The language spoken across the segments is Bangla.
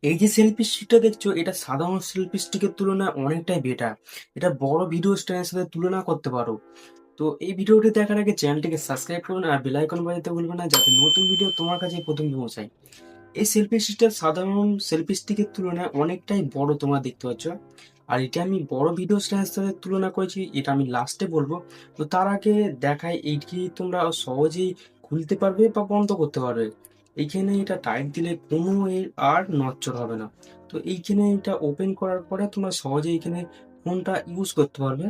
এই যে সেলফি স্টিকটা দেখছো, এটা সাধারণ সেলফি স্টিকের তুলনায় অনেকটাই বেটার। এটা বড় ভিডিও স্ট্যান্ডের সাথে তুলনা করতে পারো। তো এই ভিডিওটি দেখার আগে চ্যানেলটিকে সাবস্ক্রাইব করুন আর বেল আইকন বাজাতে ভুলবেন না, যাতে নতুন ভিডিও তোমার কাছে প্রথম পৌঁছায়। এই সেলফি স্টিকটা সাধারণ সেলফি স্টিকের তুলনায় অনেকটাই বড়, তোমরা দেখতে পাচ্ছ। আর এটা আমি বড় ভিডিও স্ট্যান্ডের সাথে তুলনা করেছি, এটা আমি লাস্টে বলবো। তো তার আগে দেখাই এইটি তোমরা সহজেই খুলতে পারবে বা বন্ধ করতে পারবে। এইখানে এটা টাইট দিলে কোনো এর আর নড়চড় হবে না। তো এইখানে এটা ওপেন করার পরে তোমরা সহজে এখানে ফোনটা ইউজ করতে পারবে।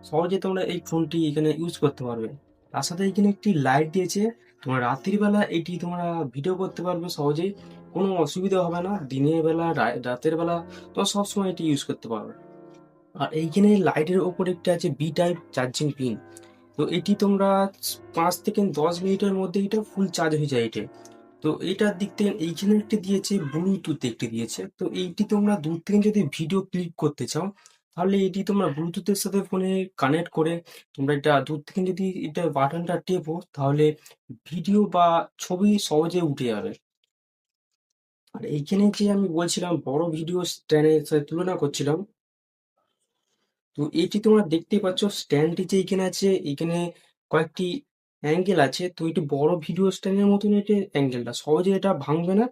সহজে তোমরা এই ফোনটি এখানে ইউজ করতে পারবে। তার সাথে এখানে একটি লাইট দিয়েছে। তোমরা রাত্রির বেলা এটি তোমরা ভিডিও করতে পারবে সহজেই, কোনো অসুবিধা হবে না। দিনের বেলা রাতের বেলা তোমরা সবসময় এটি ইউজ করতে পারবে। আর এইখানে লাইটের ওপর একটা আছে বি টাইপ চার্জিং পিন। তো এটি তোমরা 5 থেকে 10 মিনিটের মধ্যে এটা ফুল চার্জ হয়ে যায় এটা। তো এইটার দিক থেকে এইখানে একটি দিয়েছে, ব্লুটুথ একটি দিয়েছে। তো এইটি তোমরা দূর থেকে যদি ভিডিও ক্লিক করতে চাও, তাহলে এটি তোমরা ব্লুটুথের সাথে ফোনে কানেক্ট করে তোমরা এটা দূর থেকে যদি এটা বাটনটা টেপো, তাহলে ভিডিও বা ছবি সহজে উঠে যাবে। আর এইখানে যে আমি বলছিলাম বড় ভিডিও স্ট্যান্ডের সাথে তুলনা করছিলাম, তো এটি তোমরা দেখতেই পাচ্ছ স্ট্যান্ডটি যে এখানে আছে, এখানে কয়েকটি অ্যাঙ্গেল আছে। তো এটি বড় ভিডিও স্ট্যান্ডের মতন, এটি অ্যাঙ্গেলটা সহজে এটা ভাঙবে না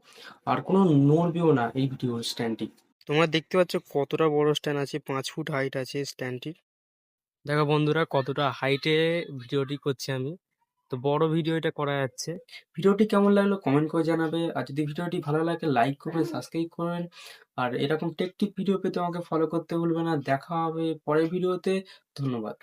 আর কোনো নড়বেও না এই ভিডিও স্ট্যান্ডটি। তোমরা দেখতে পাচ্ছ কতটা বড় স্ট্যান্ড আছে, 5 ফুট হাইট আছে স্ট্যান্ডটির। দেখো বন্ধুরা কতটা হাইটে ভিডিওটি করছি আমি। তো বড় ভিডিও এটা করা যাচ্ছে। ভিডিওটি কেমন লাগলো কমেন্ট করে জানাবে। আর যদি ভিডিওটি ভালো লাগে লাইক করবেন, সাবস্ক্রাইব করবেন। আর এরকম টেকটিক ভিডিও পেতে আমাকে ফলো করতে ভুলবেন না। দেখা হবে পরের ভিডিওতে। ধন্যবাদ।